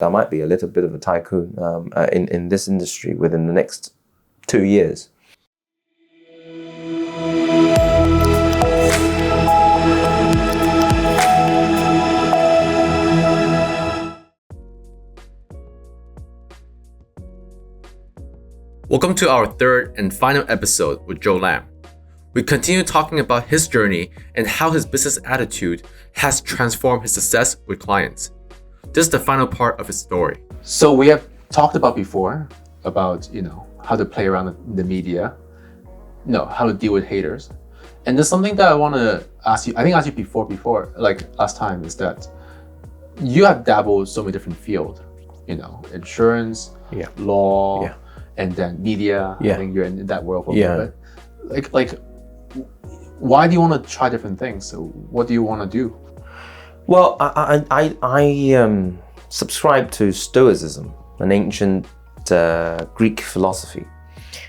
I might be a little bit of a tycoon in this industry within the next 2 years. Welcome to our third and final episode with Jo Lam. We continue talking about his journey and how his business attitude has transformed his success with clients. This is the final part of his story. So we have talked about before about, how to play around the media, how to deal with haters. And there's something that I want to ask you, I think I asked you before, like last time, is that you have dabbled so many different fields, insurance, law, and then media. I think you're in that world for a little bit. Like, why do you want to try different things? So what do you want to do? Well, I subscribe to Stoicism, an ancient Greek philosophy.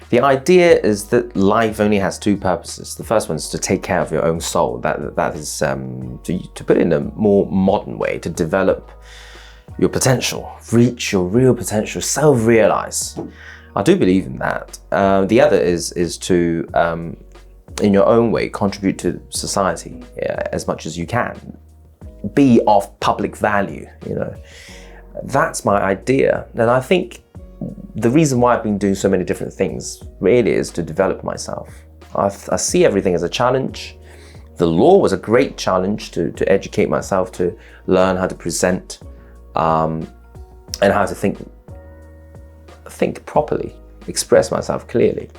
The idea is that life only has two purposes. The first one is to take care of your own soul. That is to put it in a more modern way, to develop your potential, reach your real potential, self-realize. I do believe in that. The other is to, in your own way, contribute to society as much as you can. Be of public value, That's my idea. And I think the reason why I've been doing so many different things really is to develop myself. I see everything as a challenge. The law was a great challenge to educate myself, to learn how to present and how to think properly, express myself clearly.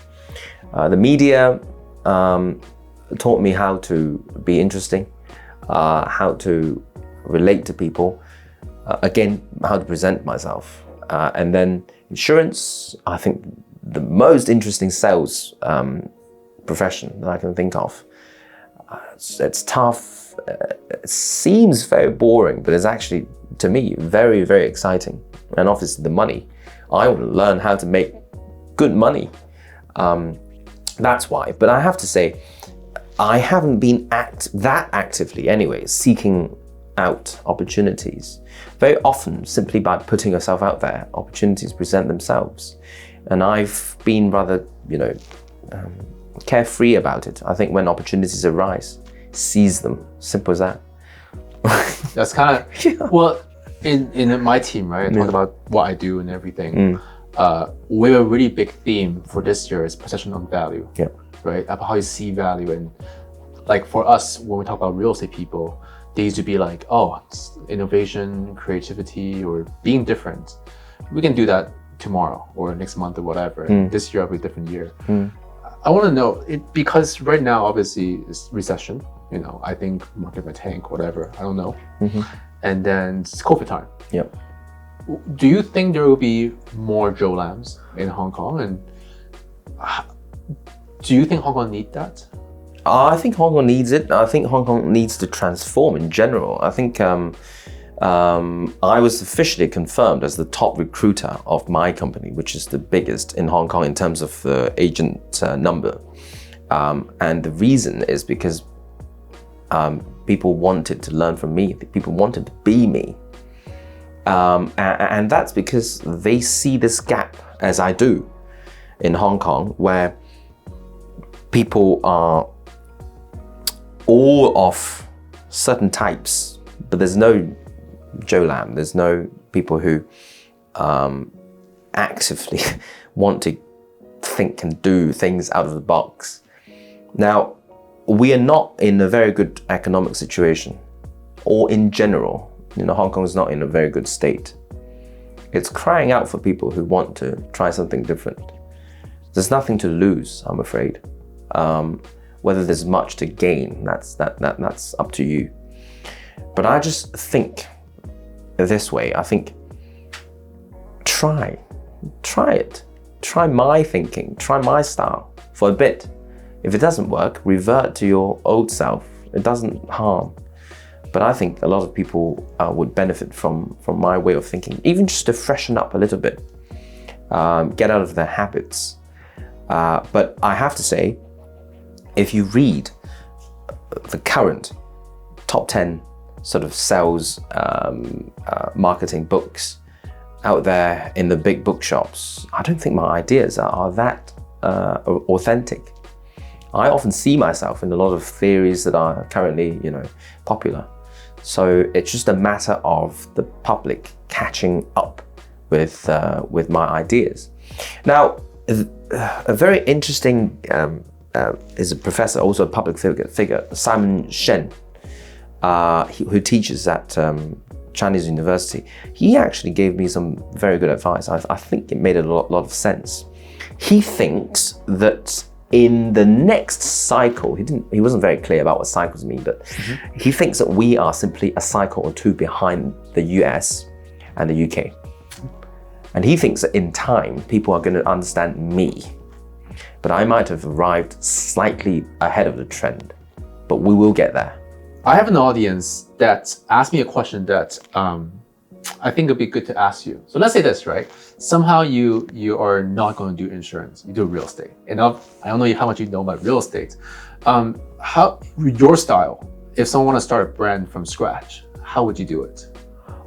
The media taught me how to be interesting, how to relate to people, again, how to present myself. And then insurance, I think the most interesting sales profession that I can think of. It's tough, it seems very boring, but it's actually, to me, very, very exciting. And obviously the money. I want to learn how to make good money. That's why. But I have to say, I haven't been that actively anyway, seeking out opportunities. Very often, simply by putting yourself out there, opportunities present themselves. And I've been rather, carefree about it. I think when opportunities arise, seize them. Simple as that. That's kind of, well, in my team, right, I talk about what I do and everything. We have a really big theme for this year is perception of value, right? About how you see value. And like for us, when we talk about real estate people, they used to be like, oh, it's innovation, creativity, or being different. We can do that tomorrow or next month or whatever. And this year will be a different year. I want to know, because right now, obviously, it's recession. I think market might tank, whatever. I don't know. And then it's COVID time. Do you think there will be more Jo Lams in Hong Kong? And do you think Hong Kong needs that? I think Hong Kong needs it. I think Hong Kong needs to transform in general. I think I was officially confirmed as the top recruiter of my company, which is the biggest in Hong Kong in terms of the agent number. And the reason is because people wanted to learn from me. People wanted to be me. And that's because they see this gap, as I do, in Hong Kong, where people are all of certain types, but there's no Jo Lam. There's no people who actively want to think and do things out of the box. Now, we are not in a very good economic situation, or in general. Hong Kong is not in a very good state. It's crying out for people who want to try something different. There's nothing to lose, I'm afraid. Whether there's much to gain, that's up to you. But I just think this way. I think try it. Try my thinking, try my style for a bit. If it doesn't work, revert to your old self. It doesn't harm. But I think a lot of people would benefit from my way of thinking, even just to freshen up a little bit, get out of their habits. But I have to say, if you read the current top 10 sort of sales marketing books, out there in the big bookshops, I don't think my ideas are that authentic. I often see myself in a lot of theories that are currently, popular. So it's just a matter of the public catching up with my ideas. Now, a very interesting is a professor, also a public figure, Simon Shen, who teaches at Chinese University. He actually gave me some very good advice. I think it made a lot of sense. He thinks that in the next cycle, he wasn't very clear about what cycles mean, but he thinks that we are simply a cycle or two behind the US and the UK. And he thinks that in time, people are going to understand me. But I might have arrived slightly ahead of the trend, but we will get there. I have an audience that asked me a question that I think it'd be good to ask you. So let's say this, right? Somehow you are not going to do insurance, you do real estate. And I don't know how much you know about real estate. How your style, if someone wants to start a brand from scratch, how would you do it?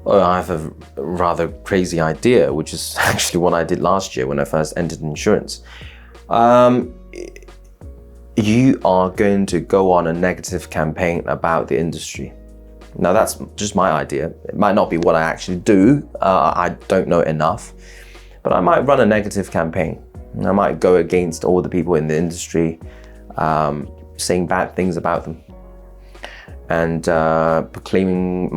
Well, I have a rather crazy idea, which is actually what I did last year when I first entered insurance. You are going to go on a negative campaign about the industry. Now that's just my idea. It might not be what I actually do. I don't know enough, but I might run a negative campaign. I might go against all the people in the industry, saying bad things about them, and proclaiming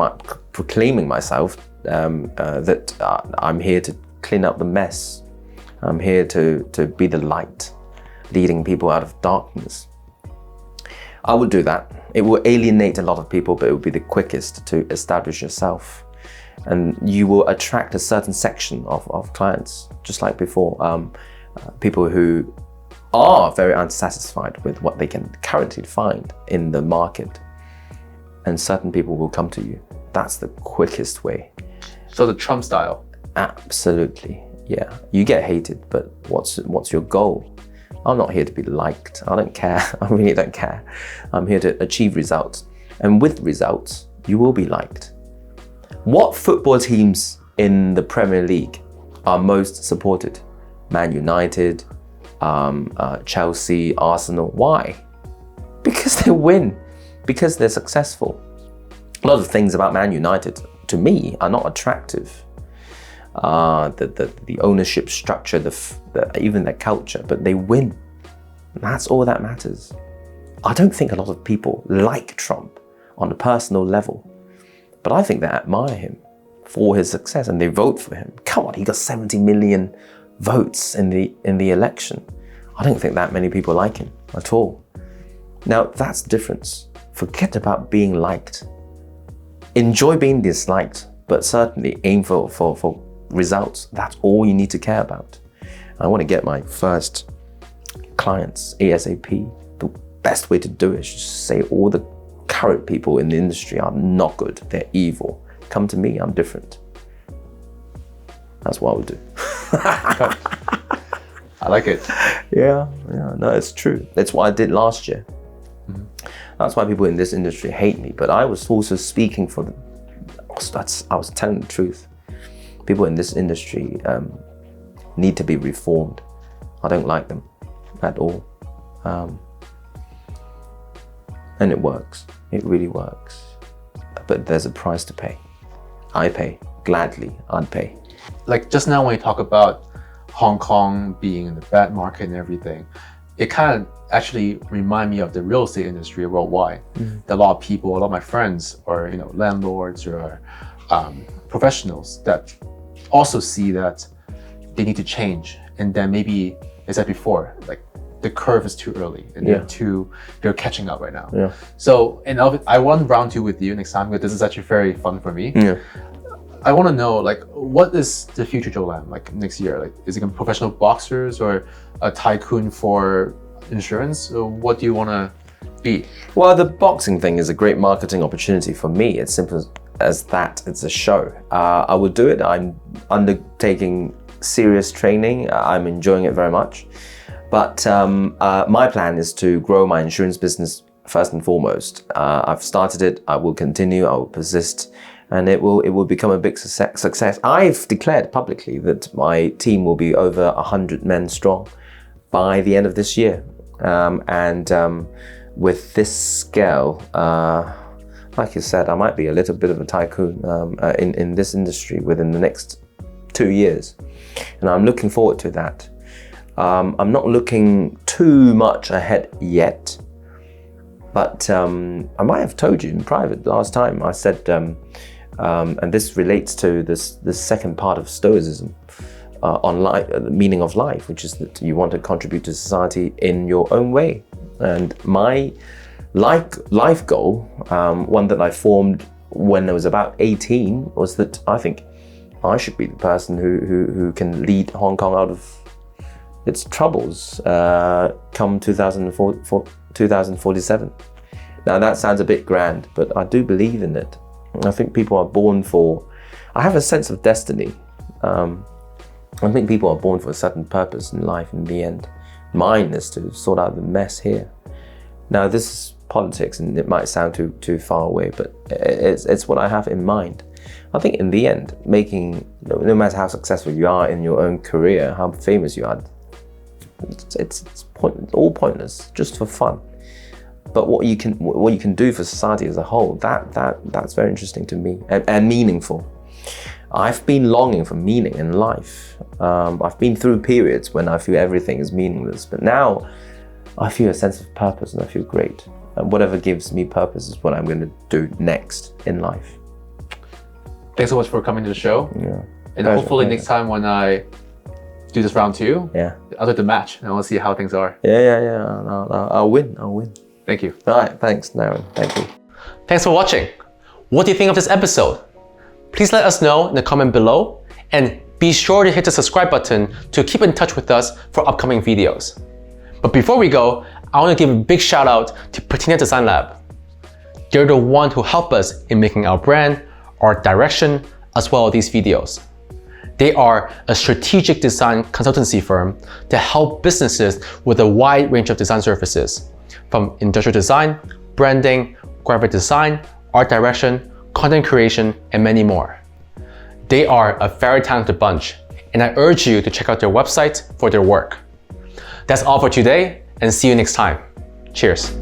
myself that I'm here to clean up the mess. I'm here to be the light, leading people out of darkness. I would do that. It will alienate a lot of people, but it will be the quickest to establish yourself. And you will attract a certain section of clients, just like before. People who are very unsatisfied with what they can currently find in the market. And certain people will come to you. That's the quickest way. So the Trump style? Absolutely, yeah. You get hated, but what's your goal? I'm not here to be liked. I don't care. I really don't care. I'm here to achieve results. And with results, you will be liked. What football teams in the Premier League are most supported? Man United, Chelsea, Arsenal. Why? Because they win. Because they're successful. A lot of things about Man United, to me, are not attractive. The ownership structure, even their culture, but they win. That's all that matters. I don't think a lot of people like Trump on a personal level, but I think they admire him for his success and they vote for him. Come on, he got 70 million votes in the election. I don't think that many people like him at all. Now, that's the difference. Forget about being liked. Enjoy being disliked, but certainly aim for results. That's all you need to care about. I want to get my first clients ASAP. The best way to do it is just say all the current people in the industry are not good. They're evil. Come to me, I'm different. That's what I would do. I like it. Yeah, no, it's true. That's what I did last year. Mm-hmm. That's why people in this industry hate me, but I was also speaking for them. I was telling the truth. People in this industry need to be reformed. I don't like them at all. And it works. It really works. But there's a price to pay. I pay. Gladly, I'd pay. Like just now when you talk about Hong Kong being in the bad market and everything, it kind of actually remind me of the real estate industry worldwide. Mm-hmm. A lot of people, a lot of my friends are landlords or professionals that also see that they need to change, and then maybe, as I said before, like the curve is too early and they're catching up right now. Yeah. So, and I want round two with you next time because this is actually very fun for me. Yeah. I want to know, like, what is the future Jo Lam like next year? Like, is it going to be professional boxers or a tycoon for insurance? Or what do you want to be? Well, the boxing thing is a great marketing opportunity for me. It's simple as that. It's a show. I would do it. I'm undertaking serious training. I'm enjoying it very much. But my plan is to grow my insurance business first and foremost. I've started it. I will continue. I will persist. and it will become a big success. I've declared publicly that my team will be over 100 men strong by the end of this year. With this scale, like you said, I might be a little bit of a tycoon in this industry within the next 2 years. And I'm looking forward to that. I'm not looking too much ahead yet, but I might have told you in private last time. I said, and this relates to this second part of Stoicism on life, the meaning of life, which is that you want to contribute to society in your own way. And my life goal, one that I formed when I was about 18, was that I think I should be the person who can lead Hong Kong out of its troubles come 2047. Now that sounds a bit grand, but I do believe in it. I think people are born for, I have a sense of destiny. I think people are born for a certain purpose in life in the end. Mine is to sort out the mess here. Now this is politics and it might sound too far away, but it's what I have in mind. I think in the end, no matter how successful you are in your own career, how famous you are, it's all pointless, just for fun. But what you can do for society as a whole, that's very interesting to me and meaningful. I've been longing for meaning in life. I've been through periods when I feel everything is meaningless, but now I feel a sense of purpose and I feel great. And whatever gives me purpose is what I'm going to do next in life. Thanks so much for coming to the show. Yeah. And hopefully next time when I do this round 2, I'll do the match and we'll see how things are. Yeah. I'll win. Thank you. All right, thanks, Darren. Thank you. Thanks for watching. What do you think of this episode? Please let us know in the comment below, and be sure to hit the subscribe button to keep in touch with us for upcoming videos. But before we go, I want to give a big shout out to Patina Design Lab. They're the one who help us in making our brand, our direction, as well as these videos. They are a strategic design consultancy firm that help businesses with a wide range of design services, from industrial design, branding, graphic design, art direction, content creation, and many more. They are a very talented bunch, and I urge you to check out their website for their work. That's all for today, and see you next time. Cheers.